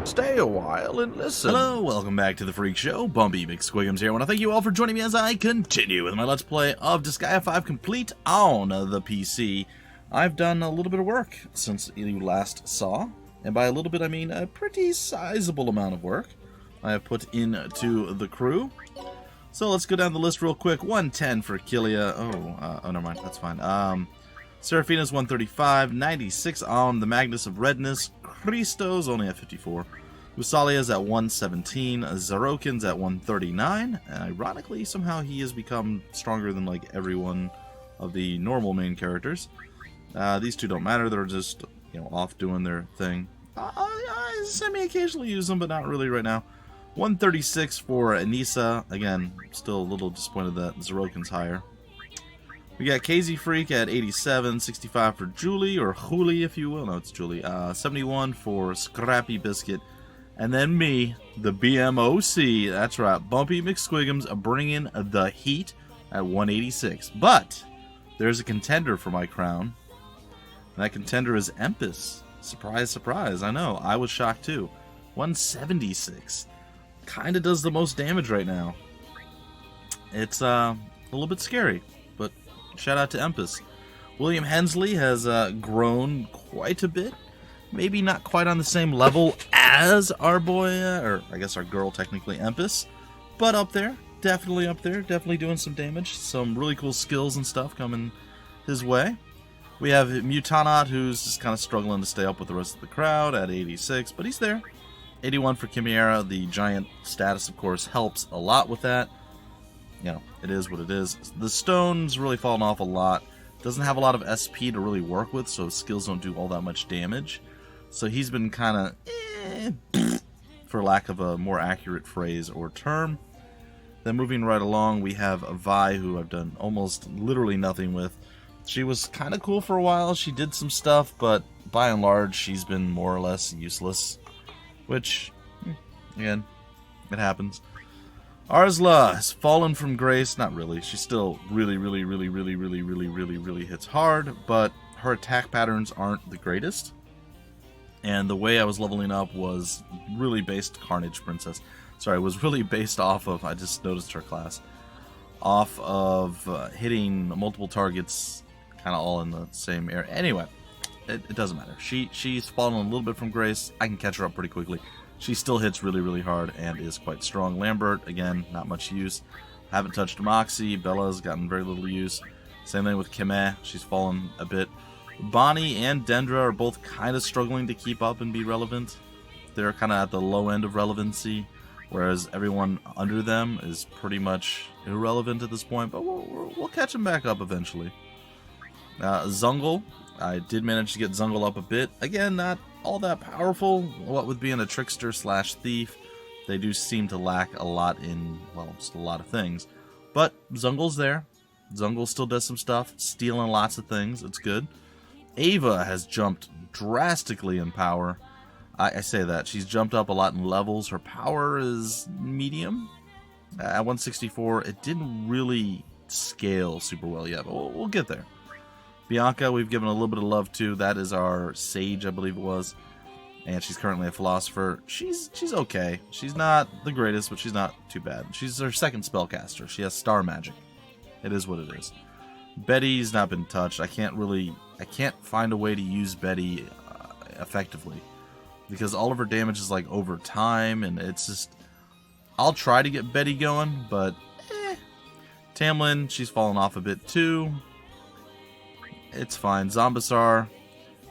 Stay a while and listen. Hello, welcome back to the Freak Show. Bumpy McSquigums here. I want to thank you all for joining me as I continue with my Let's Play of Disgaea 5 complete on the PC. I've done a little bit of work since you last saw, and by a little bit I mean a pretty sizable amount of work I have put into the crew. So let's go down the list real quick. 110 for Killia. Oh, never mind. That's fine. Seraphina's 135, 96 on the Magnus of Redness. Christo's only at 54. Usalia's at 117. Zerokin's at 139. And ironically, somehow he has become stronger than like every one of the normal main characters. These two don't matter. They're just, off doing their thing. I semi-occasionally use them, but not really right now. 136 for Anissa. Again, still a little disappointed that Zerokin's higher. We got KZ Freak at 87, 65 for Julie, or Julie if you will. No, it's Julie. 71 for Scrappy Biscuit. And then me, the BMOC. That's right, Bumpy McSquigums bringing the heat at 186. But there's a contender for my crown. And that contender is Empis. Surprise, surprise. I know, I was shocked too. 176. Kinda does the most damage right now. It's a little bit scary, but shout out to Empis. William Hensley has grown quite a bit. Maybe not quite on the same level as our boy, or I guess our girl technically, Empis. But up there. Definitely up there. Definitely doing some damage. Some really cool skills and stuff coming his way. We have Mutanot, who's just kind of struggling to stay up with the rest of the crowd at 86, but he's there. 81 for Chimera. The giant status, of course, helps a lot with that. It is what it is. The stone's really fallen off a lot. Doesn't have a lot of SP to really work with, so skills don't do all that much damage. So he's been kind of for lack of a more accurate phrase or term. Then moving right along, we have Vi, who I've done almost literally nothing with. She was kind of cool for a while. She did some stuff, but by and large, she's been more or less useless. Which, again, it happens. Arsla has fallen from grace. Not really. She still really hits hard, but her attack patterns aren't the greatest. And the way I was leveling up was really based Carnage Princess. Sorry, it was really based off of, I just noticed her class, off of hitting multiple targets, kind of all in the same area. Anyway, it doesn't matter. She's fallen a little bit from grace. I can catch her up pretty quickly. She still hits really hard and is quite strong. Lambert, again, not much use. Haven't touched Moxie. Bella's gotten very little use. Same thing with Kime. She's fallen a bit. Bonnie and Dendra are both kind of struggling to keep up and be relevant. They're kind of at the low end of relevancy, whereas everyone under them is pretty much irrelevant at this point, but we'll catch them back up eventually. Zungle. I did manage to get Zungle up a bit. Again, not all that powerful. What with being a trickster slash thief, they do seem to lack a lot in, well, just a lot of things. But Zungle's there. Zungle still does some stuff, stealing lots of things. It's good. Ava has jumped drastically in power. I say that. She's jumped up a lot in levels. Her power is medium. At 164, it didn't really scale super well yet, but we'll get there. Bianca, we've given a little bit of love to. That is our sage, I believe it was. And she's currently a philosopher. She's okay. She's not the greatest, but she's not too bad. She's her second spellcaster. She has star magic. It is what it is. Betty's not been touched. I can't find a way to use Betty effectively. Because all of her damage is like over time, and it's just... I'll try to get Betty going, but Tamlin, she's fallen off a bit too. It's fine. Zombasar,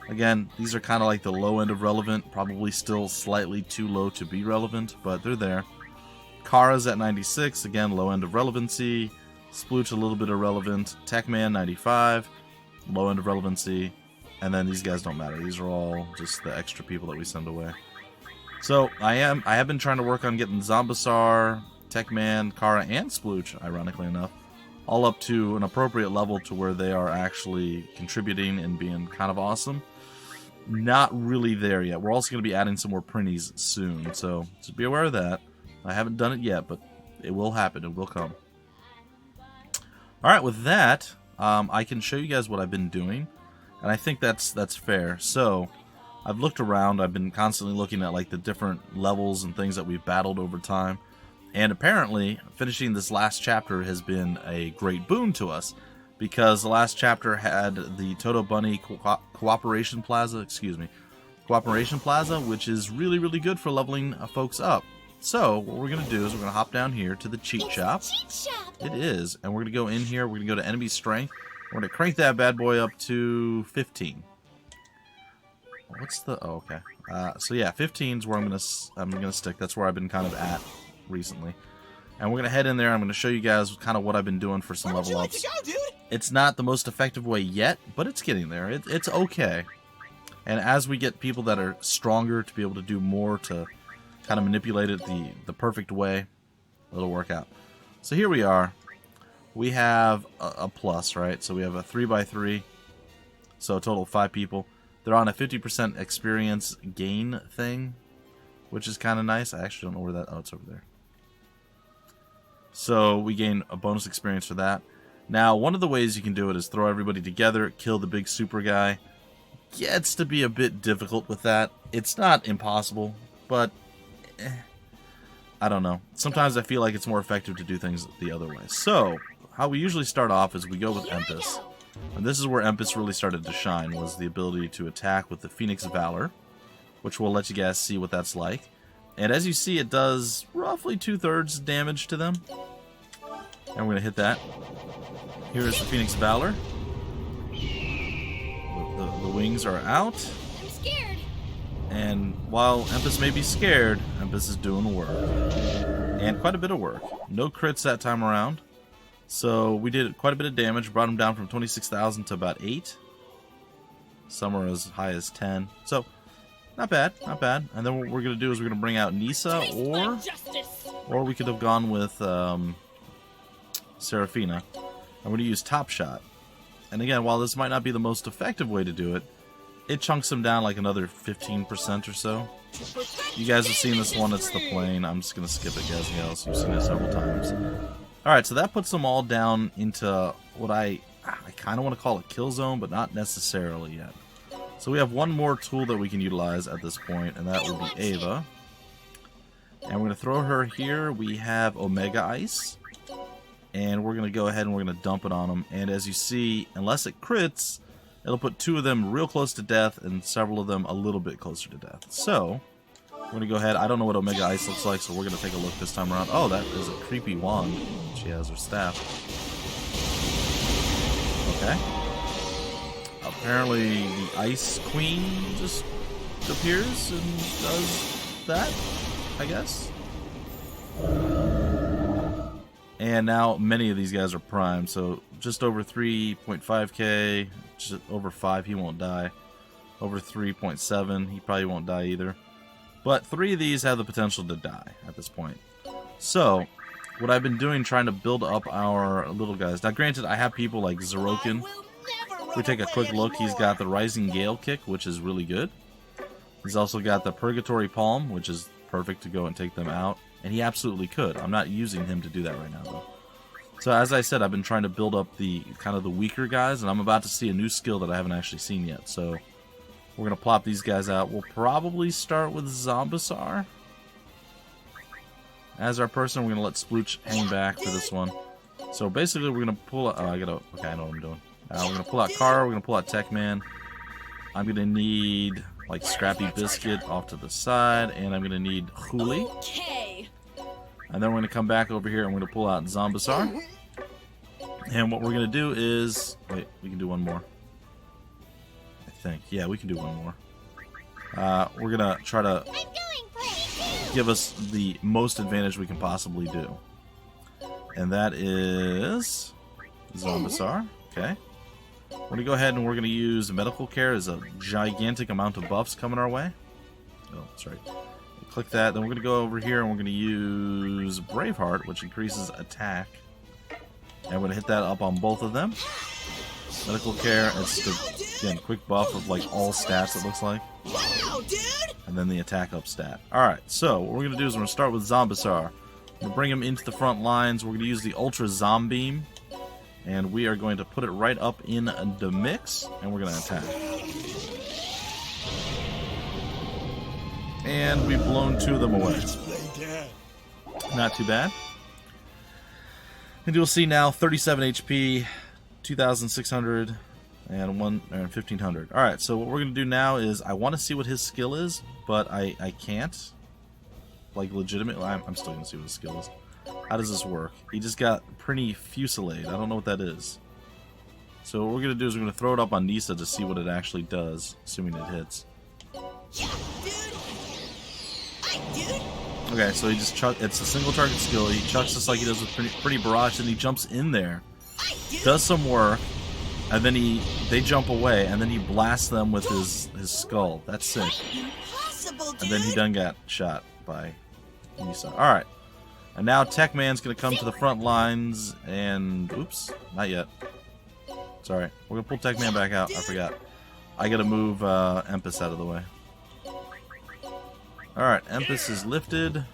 again, these are kind of like the low end of relevant. Probably still slightly too low to be relevant, but they're there. Kara's at 96, again, low end of relevancy. Splooch, a little bit irrelevant. Techman, 95, low end of relevancy. And then these guys don't matter. These are all just the extra people that we send away. So I have been trying to work on getting Zombasar, Techman, Kara, and Splooch, ironically enough, all up to an appropriate level to where they are actually contributing and being kind of awesome. Not really there yet. We're also going to be adding some more printies soon, so just be aware of that. I haven't done it yet, but it will happen. It will come. Alright, with that, I can show you guys what I've been doing, and I think that's fair. So, I've looked around. I've been constantly looking at like the different levels and things that we've battled over time. And apparently, finishing this last chapter has been a great boon to us, because the last chapter had the Toto Bunny Cooperation Plaza, which is really, really good for leveling folks up. So, what we're going to do is we're going to hop down here to the cheat shop. It is. And we're going to go in here. We're going to go to enemy strength. We're going to crank that bad boy up to 15. What's the... Oh, okay. So, yeah, 15 is where I'm gonna stick. That's where I've been kind of at recently. And we're going to head in there. I'm going to show you guys kind of what I've been doing for some level ups. It's not the most effective way yet, but it's getting there. It's okay. And as we get people that are stronger to be able to do more to kind of manipulate it the perfect way, it'll work out. So here we are. We have a plus, right? So we have a 3x3. So a total of 5 people. They're on a 50% experience gain thing, which is kind of nice. I actually don't know where that... Oh, it's over there. So we gain a bonus experience for that. Now, one of the ways you can do it is throw everybody together, kill the big super guy. Gets to be a bit difficult with that. It's not impossible, but I don't know. Sometimes I feel like it's more effective to do things the other way. So, how we usually start off is we go with Empis. And this is where Empis really started to shine, was the ability to attack with the Phoenix Valor, which will let you guys see what that's like. And as you see, it does roughly 2/3 damage to them. And we're going to hit that. Here is the Phoenix Valor. The wings are out. I'm scared. And while Empis may be scared, Empis is doing work. And quite a bit of work. No crits that time around. So we did quite a bit of damage. Brought him down from 26,000 to about 8. Some are as high as 10. So, not bad, not bad. And then what we're going to do is we're going to bring out Nisa, or we could have gone with Seraphina. I'm going to use Top Shot. And again, while this might not be the most effective way to do it, it chunks them down like another 15% or so. You guys have seen this one, it's the plane. I'm just going to skip it, guys. Else you've seen it several times. Alright, so that puts them all down into what I kind of want to call a kill zone, but not necessarily yet. So we have one more tool that we can utilize at this point, and that will be Ava. And we're going to throw her here. We have Omega Ice. And we're going to go ahead and we're going to dump it on them. And as you see, unless it crits, it'll put 2 of them real close to death and several of them a little bit closer to death. So, we're going to go ahead. I don't know what Omega Ice looks like, so we're going to take a look this time around. Oh, that is a creepy wand. She has her staff. Okay. Apparently, the Ice Queen just appears and does that, I guess. And now many of these guys are primed, so just over 3.5k, just over 5 he won't die. Over 3.7 he probably won't die either. But 3 of these have the potential to die at this point. So, what I've been doing, trying to build up our little guys. Now granted, I have people like Zerokin. If we take a quick look, he's got the Rising Gale kick, which is really good. He's also got the Purgatory Palm, which is perfect to go and take them out. And he absolutely could. I'm not using him to do that right now, though. So as I said, I've been trying to build up the kind of the weaker guys, and I'm about to see a new skill that I haven't actually seen yet. So we're going to plop these guys out. We'll probably start with Zombasar as our person. We're going to let Splooch hang back for this one. So basically, we're going to pull out... Oh, I know what I'm doing. We're going to pull out Kara. We're going to pull out Techman. I'm going to need like Scrappy Biscuit off to the side, and I'm going to need Huli. Okay. And then we're going to come back over here and we're going to pull out Zombasar. And what we're going to do is... Wait, we can do one more. I think. Yeah, we can do one more. We're going to try to give us the most advantage we can possibly do. And that is... Zombasar. Okay. We're going to go ahead and we're going to use Medical Care. There's a gigantic amount of buffs coming our way. Oh, that's right. Click that, then we're going to go over here and we're going to use Braveheart, which increases attack. And we're going to hit that up on both of them. Medical Care, it's the, again, quick buff of like all stats, it looks like. Wow, dude! And then the attack up stat. Alright, so what we're going to do is we're going to start with Zombasar. We're going to bring him into the front lines. We're going to use the Ultra Zombeam. And we are going to put it right up in the mix. And we're going to attack. And we've blown 2 of them away. Not too bad. And you'll see now 37 HP, 2,600, and 1,500. Alright, so what we're going to do now is I want to see what his skill is, but I can't. Like, legitimately, I'm still going to see what his skill is. How does this work? He just got pretty fusillade. I don't know what that is. So what we're going to do is we're going to throw it up on Nisa to see what it actually does, assuming it hits. Yeah, dude. Dude. Okay, so he just it's a single target skill. He chucks just like he does with pretty barrage, and he jumps in there, does some work, and then they jump away, and then he blasts them with his skull. That's sick. Impossible, dude. And then he done got shot by Nisa. Alright. And now Tech Man's gonna come to the front lines and oops, not yet. Sorry. We're gonna pull Tech Man back out. I forgot. I gotta move Empis out of the way. Alright, Empis is lifted.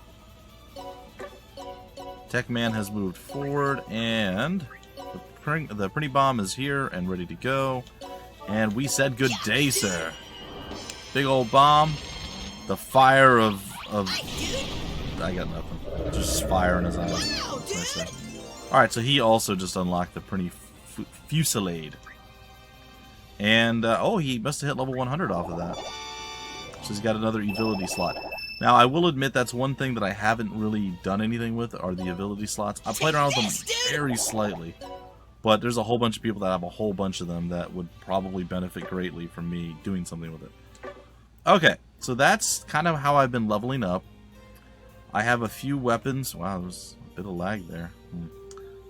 Tech Man has moved forward, and the pretty bomb is here and ready to go. And we said good day, sir. Big old bomb. The fire of I got nothing. Just fire in his eyes. Alright, so he also just unlocked the pretty fusillade. And, oh, he must have hit level 100 off of that. So he's got another ability slot. Now, I will admit that's one thing that I haven't really done anything with, are the ability slots. I played around with them very slightly. But there's a whole bunch of people that have a whole bunch of them that would probably benefit greatly from me doing something with it. Okay, so that's kind of how I've been leveling up. I have a few weapons. Wow, there's a bit of lag there.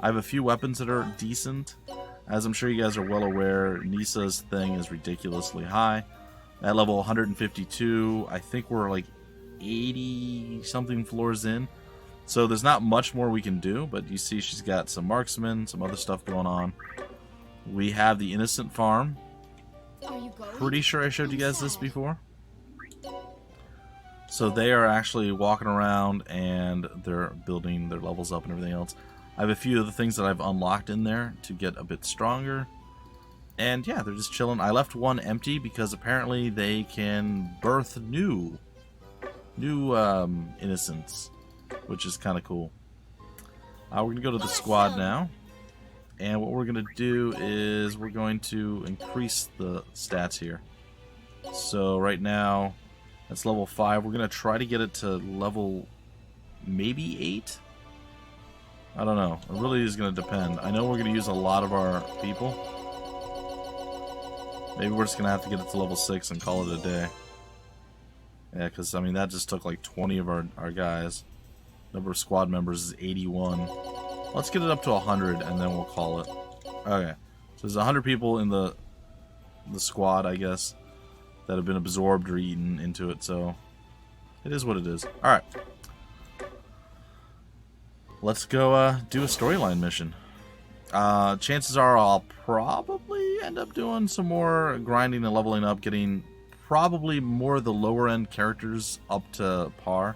I have a few weapons that are decent. As I'm sure you guys are well aware, Nisa's thing is ridiculously high. At level 152, I think we're like 80-something floors in. So there's not much more we can do, but you see she's got some marksmen, some other stuff going on. We have the Innocent Farm. Pretty sure I showed you guys this before. So they are actually walking around and they're building their levels up and everything else. I have a few of the things that I've unlocked in there to get a bit stronger. And yeah, they're just chilling. I left one empty because apparently they can birth new innocents, which is kind of cool. We're going to go to the squad now. And what we're going to do is we're going to increase the stats here. So right now, that's level 5. We're going to try to get it to level maybe 8. I don't know. It really is going to depend. I know we're going to use a lot of our people. Maybe we're just going to have to get it to level 6 and call it a day. Yeah, because, I mean, that just took like 20 of our guys. Number of squad members is 81. Let's get it up to 100 and then we'll call it. Okay. So there's 100 people in the squad, I guess, that have been absorbed or eaten into it, so it is what it is. Alright. Let's go do a storyline mission. Chances are I'll probably end up doing some more grinding and leveling up, getting probably more of the lower end characters up to par.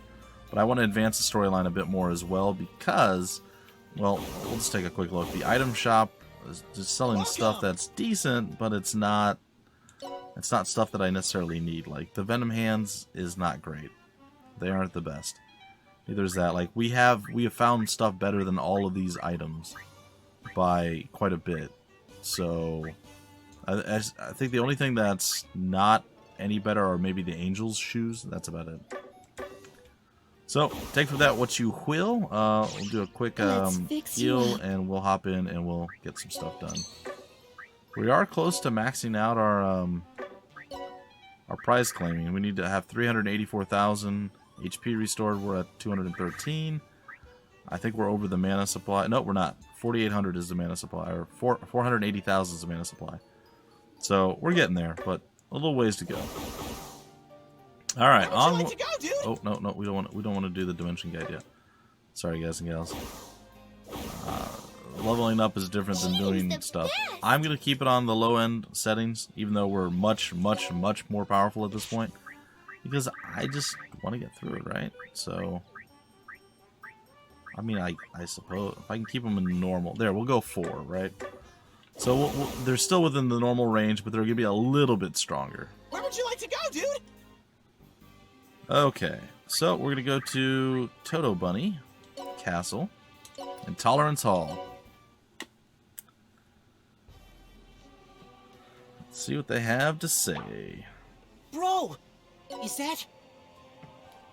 But I want to advance the storyline a bit more as well because, well, we'll just take a quick look. The item shop is just selling stuff that's decent, but it's not stuff that I necessarily need. Like, the Venom Hands is not great. They aren't the best. Neither is that. Like, we have found stuff better than all of these items by quite a bit. So, I think the only thing that's not any better are maybe the Angel's shoes. That's about it. So, take from that what you will. We'll do a quick heal, and we'll hop in and we'll get some stuff done. We are close to maxing out our prize claiming. We need to have 384,000 HP restored. We're at 213. I think we're over the mana supply. No, we're not. 4,800 is the mana supply, or 480,000 is the mana supply. So we're getting there, but a little ways to go. All right, on. Like go, oh no, we don't want to do the dimension guide yet. Sorry, guys and gals. Leveling up is different than doing stuff. I'm gonna keep it on the low end settings, even though we're much more powerful at this point, because I just want to get through it, right? So, I mean, I suppose if I can keep them in normal, there we'll go 4, right? So they're still within the normal range, but they're gonna be a little bit stronger. Where would you like to go, dude? Okay, so we're gonna go to Toto Bunny Castle and Tolerance Hall. Let's see what they have to say. Bro, is that...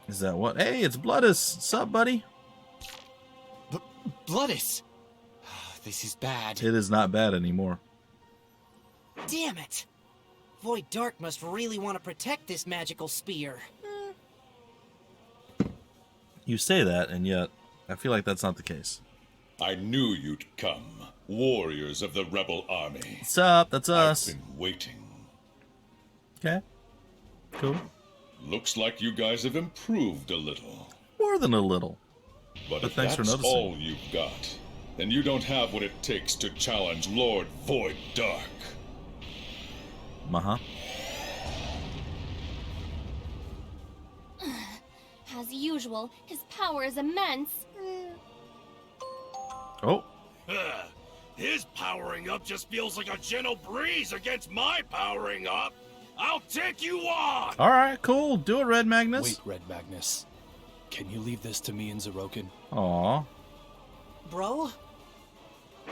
Is that what? Hey, it's Bloodus. What's up, buddy? Bloodus! This is bad. It is not bad anymore. Damn it! Void Dark must really want to protect this magical spear. You say that, and yet I feel like that's not the case. I knew you'd come, warriors of the rebel army. What's up? That's us. I've been waiting. Okay. Cool. Looks like you guys have improved a little. More than a little. But if thanks for that's noticing. all you've got, then you don't have what it takes to challenge Lord Void Dark. Uh-huh. As usual, his power is immense. Oh. His powering up just feels like a gentle breeze against my powering up. I'll take you on! All right, cool. Do it, Red Magnus. Wait, Red Magnus. Can you leave this to me and Zeroken? Aw. Bro?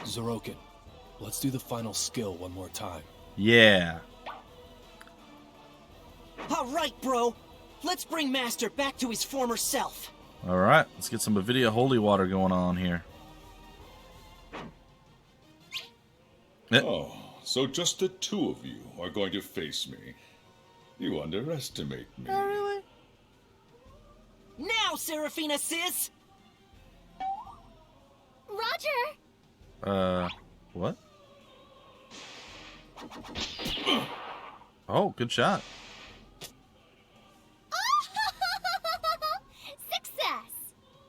Zeroken, let's do the final skill one more time. Yeah. Alright, bro. Let's bring Master back to his former self. All right. Let's get some Avidia Holy Water going on here. Oh, so just the two of you are going to face me. You underestimate me. Oh, really? Now, Seraphina sis! Roger! What? Oh, good shot. Success!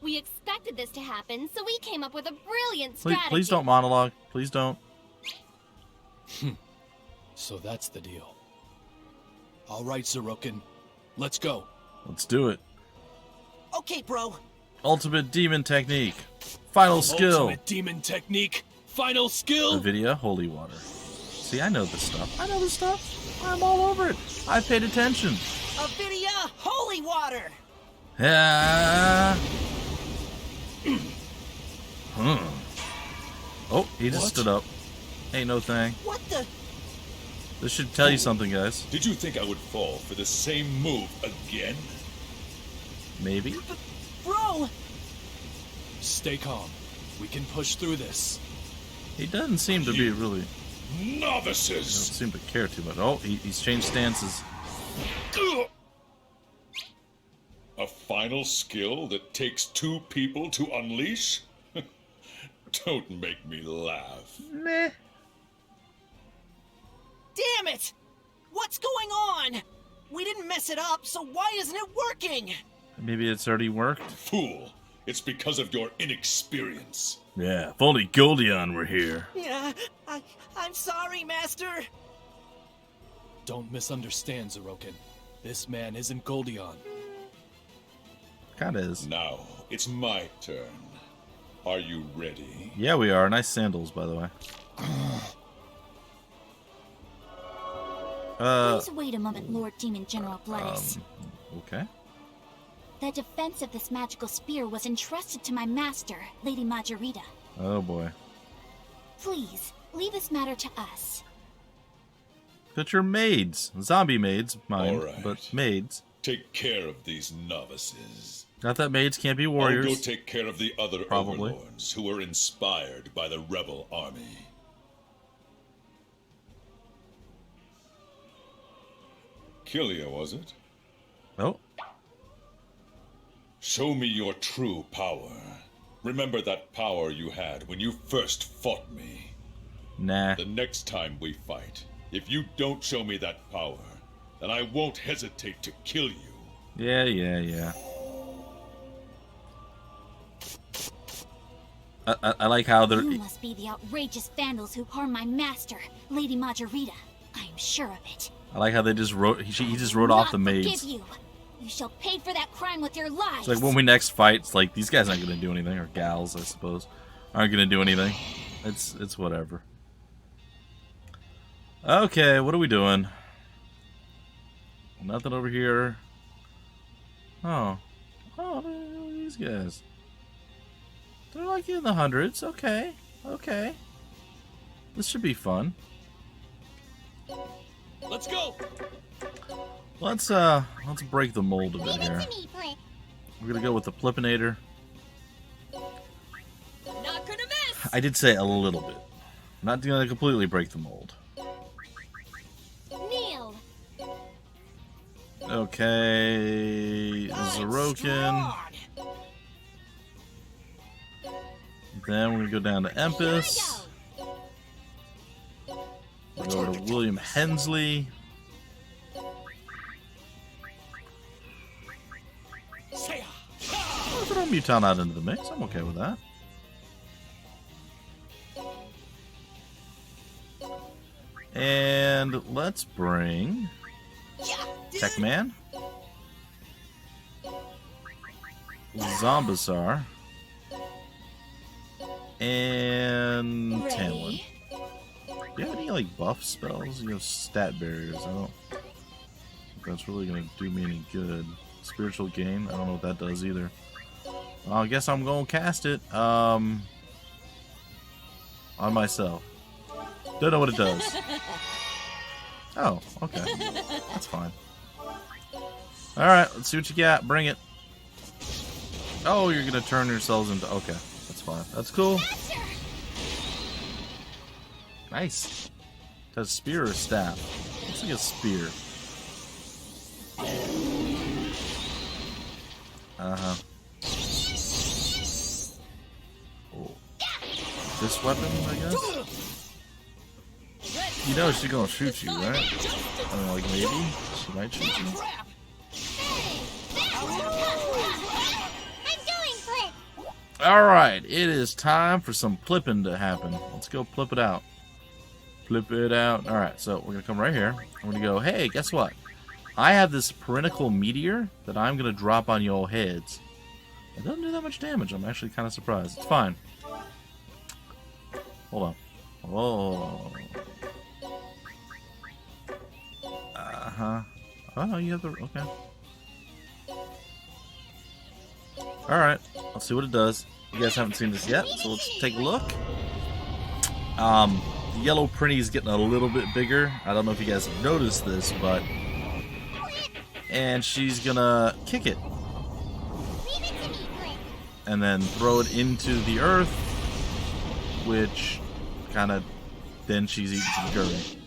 We expected this to happen, so we came up with a brilliant Please, strategy. please don't monologue. Please don't. So that's the deal. All right, Zeroken, let's go. Let's do it. Okay, bro. Ultimate Demon Technique. Final skill. Ultimate demon technique. Final skill. Avidia Holy Water. See, I know this stuff. I know this stuff. I'm all over it. I paid attention. Avidia Holy Water! Yeah. Oh, he just What? stood up. Ain't no thing. What the... This should tell you something, guys. Did you think I would fall for the same move again? Maybe. Bro! Stay calm. We can push through this. He doesn't seem to be really... Novices! Doesn't seem to care too much. Oh, he's changed stances. A final skill that takes two people to unleash? Don't make me laugh. Meh. Damn it! What's going on? We didn't mess it up, so why isn't it working? Maybe it's already worked. Fool! It's because of your inexperience. Yeah, if only Goldion were here. Yeah, I'm sorry, Master. Don't misunderstand, Zeroken. This man isn't Goldion. Kinda is. Now, it's my turn. Are you ready? Yeah, we are. Nice sandals, by the way. Please wait a moment, Lord Demon General Bloodus. Okay. The defense of this magical spear was entrusted to my master, Lady Margarita. Oh boy. Please, leave this matter to us. But you're maids. Zombie maids, mind, All right. but maids. Take care of these novices. Not that maids can't be I'll go warriors. take care of the other Probably. overlords who were inspired by the rebel army. Killia, was it? Oh, Show me your true power. Remember that power you had when you first fought me. nah. The next time we fight, if you don't show me that power, then I won't hesitate to kill you. Yeah. I like how they're... You must be the outrageous vandals who harmed my master, Lady Margarita. I am sure of it. I like how they just wrote... He just wrote Not off the maids. forgive you. You shall pay for that crime with your lives. It's like when we next fight, it's like these guys aren't gonna do anything, or gals, I suppose, aren't gonna do anything. It's whatever. Okay, what are we doing? Nothing over here. Oh. Oh, look at these guys. They're like in the hundreds. Okay. Okay. This should be fun. Let's go. Let's break the mold a bit Leave here. it to me, Blip. We're gonna go with the Plipinator. Not gonna miss. I did say a little bit. I'm not gonna completely break the mold. Kneel. Okay, Zerokin. Then we're gonna go down to Empis. We'll go over to William Hensley. I'll throw Muton out into the mix. I'm okay with that. And let's bring Techman, Zombasar, and Tanlin. Do you have any like buff spells? You have stat barriers. I don't think that's really gonna do me any good. Spiritual gain. I don't know what that does either. Well, I guess I'm gonna cast it on myself. Don't know what it does. Oh, okay. That's fine. Alright, let's see what you got. Bring it. Oh, you're gonna turn yourselves into... Okay, that's fine. That's cool. Nice. It has spear or staff? Looks like a spear. Uh-huh. Oh. This weapon, I guess? You know she's gonna shoot you, right? I mean, like, maybe? She might shoot you. I'm going, Blip. Alright, it is time for some flipping to happen. Let's go flip it out. Flip it out. Alright, so we're gonna come right here. I'm gonna go, hey, guess what? I have this Perinical Meteor that I'm gonna drop on your heads. It doesn't do that much damage. I'm actually kind of surprised. It's fine. Hold on. Oh. Uh-huh. Oh, you have the... Okay. Alright. Let's see what it does. You guys haven't seen this yet, so let's take a look. The yellow printy is getting a little bit bigger. I don't know if you guys have noticed this, but... And she's gonna kick it. Leave it to me, Blip. And then throw it into the earth, which kind of... Then she's eating some curry.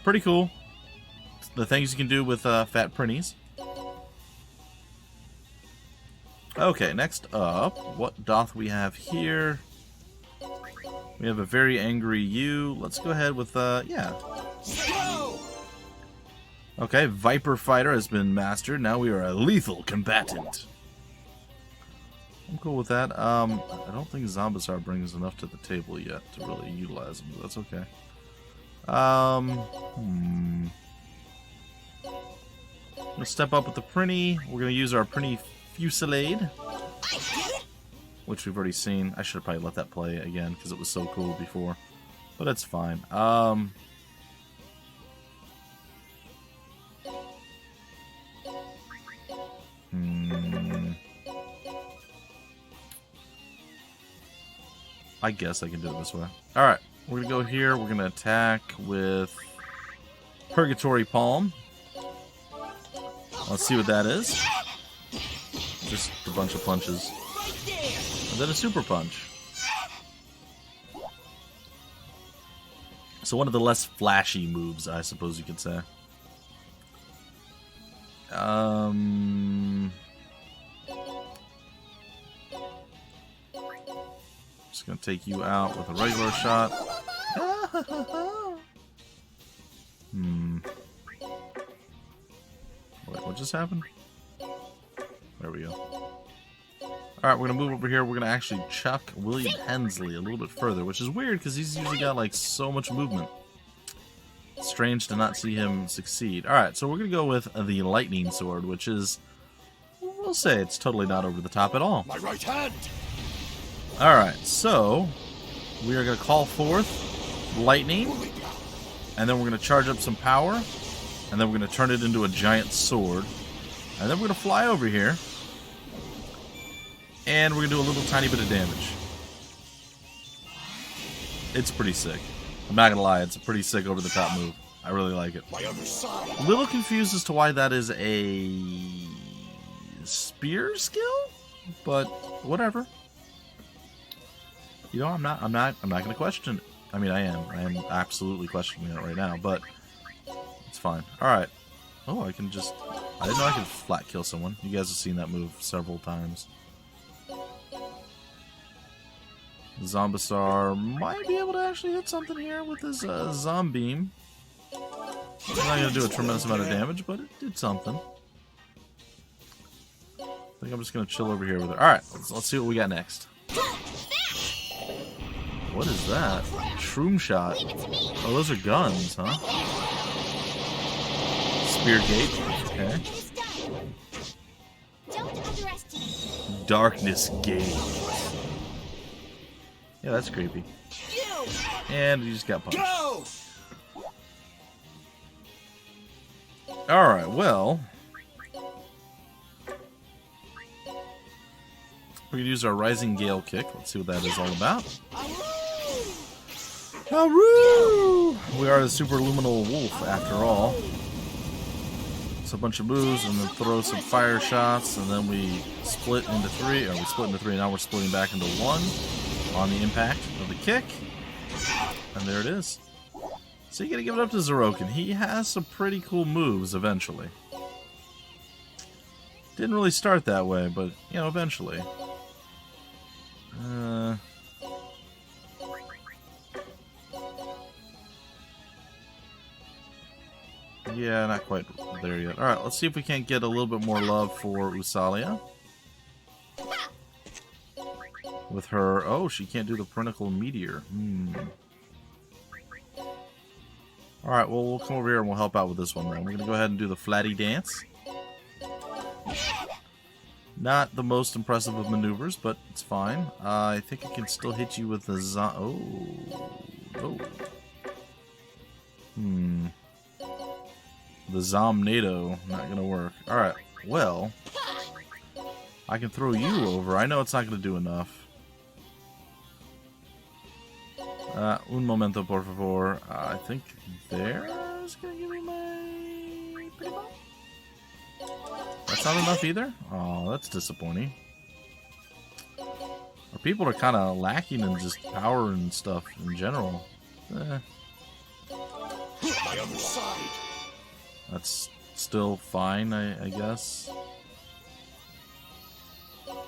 Pretty cool. The things you can do with fat printies. Okay, next up, what doth we have here? We have a very angry you. Let's go ahead with, yeah. Okay, Viper Fighter has been mastered. Now we are a lethal combatant. I'm cool with that. I don't think Zombasar brings enough to the table yet to really utilize him, but that's okay. We'll step up with the Prinny. We're going to use our Prinny Fusillade, which we've already seen. I should have probably let that play again because it was so cool before, but it's fine. I guess I can do it this way. Alright, we're going to go here. We're going to attack with Purgatory Palm. Let's see what that is. Just a bunch of punches. And then a super punch. So one of the less flashy moves, I suppose you could say. Just gonna take you out with a regular shot. Wait, what just happened? There we go. Alright, we're gonna move over here. We're gonna actually chuck William Hensley a little bit further, which is weird because he's usually got like so much movement. Strange to not see him succeed. Alright, so we're gonna go with the Lightning Sword, which is, we'll say it's totally not over the top at all. My right hand. Alright, so we are gonna call forth lightning, and then we're gonna charge up some power, and then we're gonna turn it into a giant sword. And then we're going to fly over here. And we're going to do a little tiny bit of damage. It's pretty sick. I'm not going to lie, it's a pretty sick over-the-top move. I really like it. My other side. A little confused as to why that is a spear skill, but whatever. You know, I'm not going to question it. I mean, I am absolutely questioning it right now, but it's fine. All right. Oh, I didn't know I could flat kill someone. You guys have seen that move several times. Zombasar might be able to actually hit something here with his Zombeam. It's not going to do a tremendous amount of damage, but it did something. I think I'm just going to chill over here with it. Alright, let's see what we got next. What is that? Shroom Shot. Oh, those are guns, huh? Spear Gate. Okay. Darkness Gate. Yeah, that's creepy. And he just got punched. Go! Alright, well. We can use our Rising Gale Kick. Let's see what that is all about. Aroo! We are the Superluminal Wolf, after all. It's a bunch of moves, and then throw some fire shots, and then we split into three. Or we split into three, now we're splitting back into one on the impact of the kick. And there it is. So you gotta give it up to Zeroken. He has some pretty cool moves eventually. Didn't really start that way, but, you know, eventually. Yeah, not quite there yet. Alright, let's see if we can't get a little bit more love for Usalia. With her... Oh, she can't do the Pinnacle Meteor. Alright, well, we'll come over here and we'll help out with this one then. We're going to go ahead and do the Flatty Dance. Not the most impressive of maneuvers, but it's fine. I think I can still hit you with the The Zomnado, not gonna work. Alright, well, I can throw you over. I know it's not gonna do enough. Un momento, por favor. I think there's gonna give me my pretty ball. That's not enough either? Oh, that's disappointing. Our people are kind of lacking in just power and stuff in general. My other side. That's still fine, I guess. Go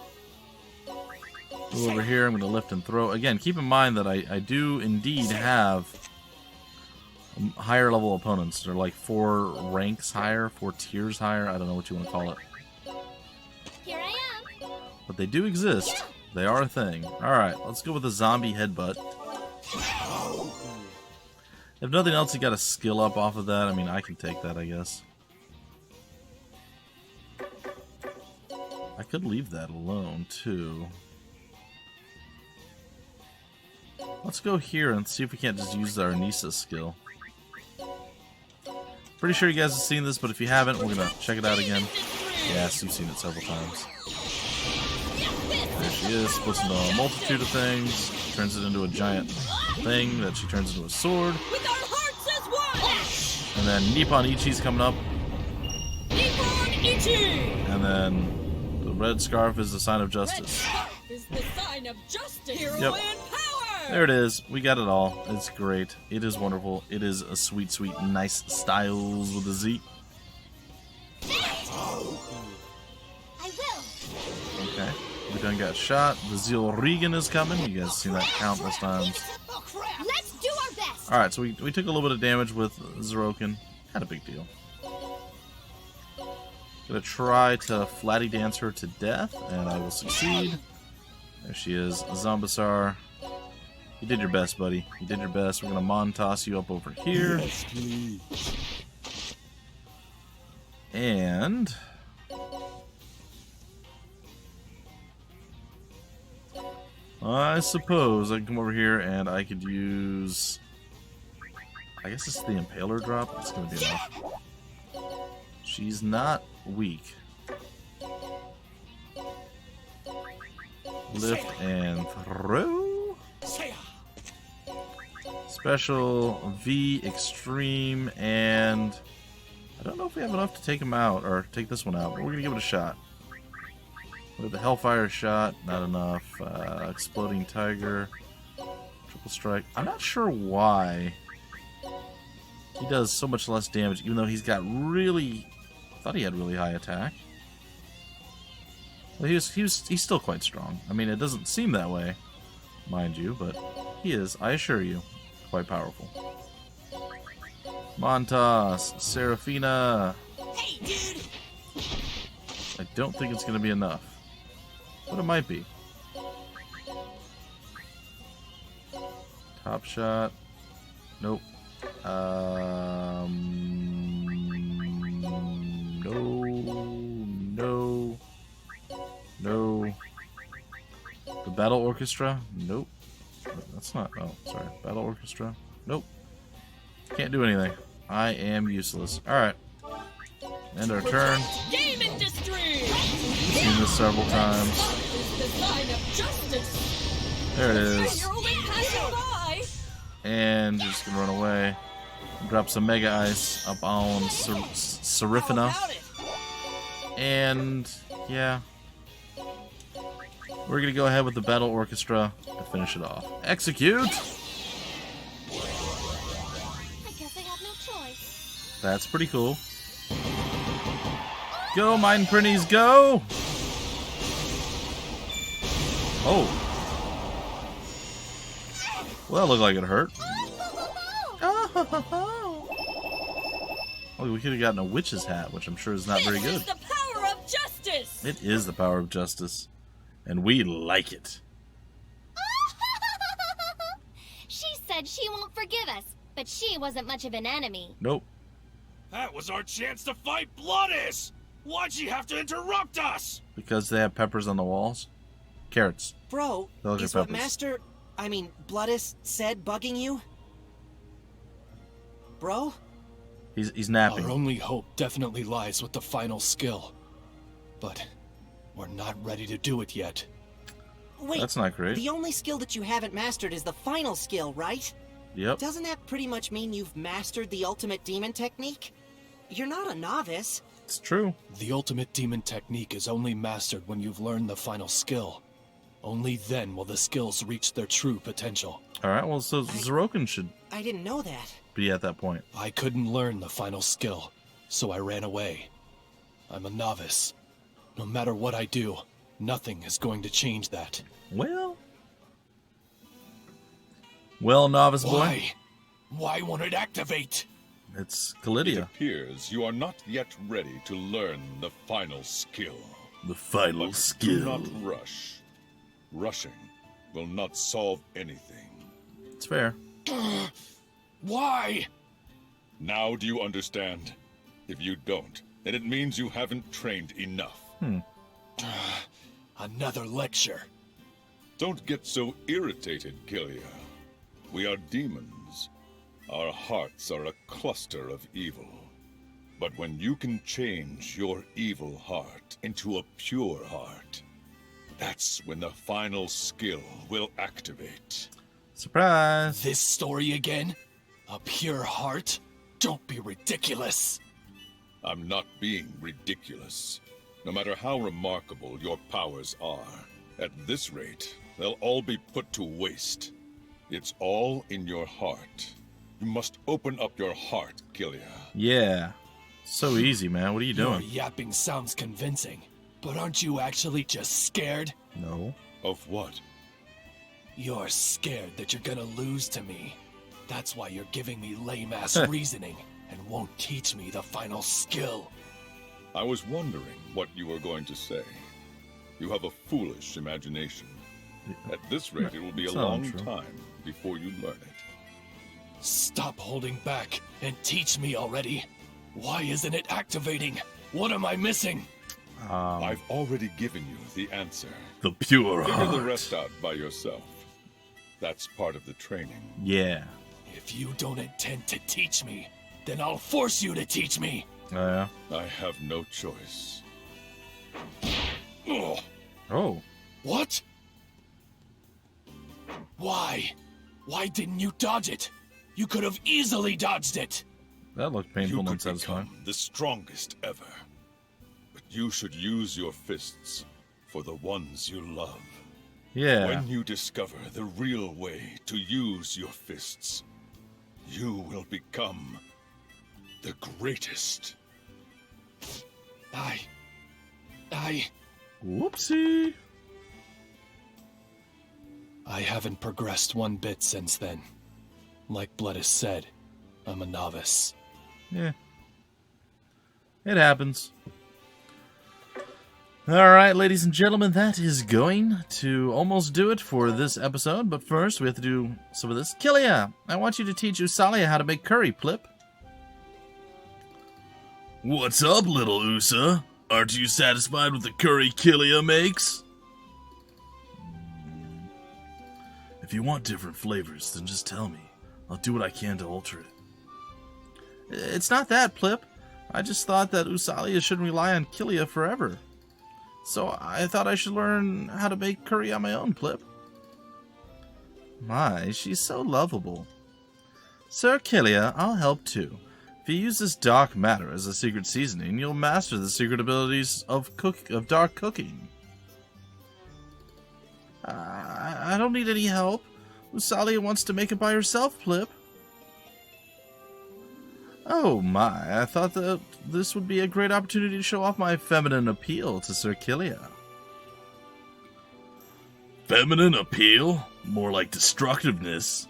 over here, I'm going to lift and throw. Again, keep in mind that I do indeed have higher level opponents. They're like 4 ranks higher, 4 tiers higher. I don't know what you want to call it. Here I am. But they do exist. They are a thing. Alright, let's go with a zombie headbutt. If nothing else, you got a skill up off of that. I mean, I can take that, I guess. I could leave that alone, too. Let's go here and see if we can't just use our Nisa skill. Pretty sure you guys have seen this, but if you haven't, we're going to check it out again. Yes, you've seen it several times. There she is, splits into a multitude of things, turns it into a giant thing that she turns into a sword. With our hearts as one! And then Nippon Ichi's coming up. Nippon Ichi! And then the red scarf is the sign of Red justice. scarf is the sign of justice. Hero Yep. and power! There it is. We got it all. It's great. It is wonderful. It is a sweet, sweet, nice Styles with a Z. I will. Okay. We done got shot. The Zeal Regan is coming. You guys have seen that countless times. Let's do our best. Alright, so we took a little bit of damage with Zeroken. Not a big deal. Gonna try to flatty dance her to death, and I will succeed. There she is. Zombasar. You did your best, buddy. You did your best. We're gonna Montoss you up over here. And I suppose I can come over here and I could use... I guess it's the Impaler drop. It's going to be enough. She's not weak. Lift and throw. Special, V, extreme, and I don't know if we have enough to take him out, or take this one out, but we're going to give it a shot. With the Hellfire shot, not enough. Exploding Tiger, Triple Strike. I'm not sure why he does so much less damage, even though he's got really... I thought he had really high attack. Well, he's still quite strong. I mean, it doesn't seem that way, mind you, but he is, I assure you, quite powerful. Montas, Seraphina. Hey, dude! I don't think it's going to be enough, but it might be. Top shot. Nope. No. The Battle Orchestra? Nope. That's not... Oh, sorry. Battle Orchestra? Nope. Can't do anything. I am useless. Alright. End our turn. Game industry! Seen this several times. Is the sign of justice. There it is. You're only passing by. And just gonna run away. Drop some Mega Ice up on Seraphina. How about it? And yeah, we're gonna go ahead with the Battle Orchestra to finish it off. Execute! I guess I have no choice. That's pretty cool. Go, Mine Prinnies, go! Oh. Well, that looked like it hurt. Oh, we could have gotten a witch's hat, which I'm sure is not very good. This is the power of justice. It is the power of justice, and we like it. She said she won't forgive us, but she wasn't much of an enemy. Nope. That was our chance to fight Bloodis! Why'd she have to interrupt us? Because they have peppers on the walls. Carrots. Bro, Those are is what peppers. Bloodis said bugging you? Bro? He's napping. Our only hope definitely lies with the final skill. But we're not ready to do it yet. Wait, That's not great. the only skill that you haven't mastered is the final skill, right? Yep. Doesn't that pretty much mean you've mastered the ultimate demon technique? You're not a novice. It's true. The ultimate demon technique is only mastered when you've learned the final skill. Only then will the skills reach their true potential. Alright, well, so Zeroken should I didn't know that. be at that point. I couldn't learn the final skill, so I ran away. I'm a novice. No matter what I do, nothing is going to change that. Well, novice boy. Why? Why won't it activate? It's It Killia. appears you are not yet ready to learn the final skill. The final But skill. do not rush. Rushing will not solve anything. It's fair. Why? Now do you understand? If you don't, then it means you haven't trained enough. Another lecture. Don't get so irritated, Killia. We are demons. Our hearts are a cluster of evil. But when you can change your evil heart into a pure heart, that's when the final skill will activate. Surprise! This story again? A pure heart? Don't be ridiculous. I'm not being ridiculous. No matter how remarkable your powers are, at this rate, they'll all be put to waste. It's all in your heart. You must open up your heart, Killia. Yeah. So easy, man. What are you Your doing? yapping sounds convincing, but aren't you actually just scared? No. Of what? You're scared that you're gonna lose to me. That's why you're giving me lame-ass reasoning and won't teach me the final skill. I was wondering what you were going to say. You have a foolish imagination. At this rate, it will be a It's not long untrue. time before you learn it. Stop holding back and teach me already. Why isn't it activating? What am I missing? I've already given you the answer. The pure Figure the heart. rest out by yourself. That's part of the training. Yeah. If you don't intend to teach me, then I'll force you to teach me. Yeah. I have no choice. Ugh. Oh. What? Why? Why didn't you dodge it? You could have easily dodged it. That looked painful You and could unsatisfying. become the strongest ever. But you should use your fists for the ones you love. Yeah. When you discover the real way to use your fists, you will become the greatest. I... Whoopsie. I haven't progressed one bit since then. Like Blood has said, I'm a novice. Yeah. It happens. Alright, ladies and gentlemen, that is going to almost do it for this episode. But first, we have to do some of this. Killia, I want you to teach Usalia how to make curry, Plip. What's up, little Usa? Aren't you satisfied with the curry Killia makes? If you want different flavors, then just tell me. I'll do what I can to alter it. It's not that, Plip. I just thought that Usalia shouldn't rely on Killia forever. So I thought I should learn how to make curry on my own, Plip. My, she's so lovable. Sir Killia, I'll help too. If you use this dark matter as a secret seasoning, you'll master the secret abilities of dark cooking. I don't need any help. Usalia wants to make it by herself, Plip. Oh my, I thought that this would be a great opportunity to show off my feminine appeal to Sir Killia. Feminine appeal? More like destructiveness.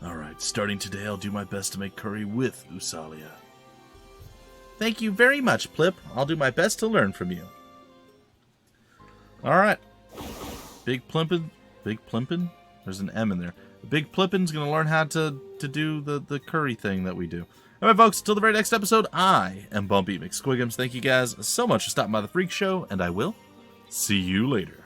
Alright, starting today I'll do my best to make curry with Usalia. Thank you very much, Plip. I'll do my best to learn from you. Alright. Big Plimpin? There's an M in there. Big Plippin's gonna learn how to do the curry thing that we do. Alright, folks, until the very next episode, I am Bumpy McSquigums. Thank you guys so much for stopping by the Freak Show, and I will see you later.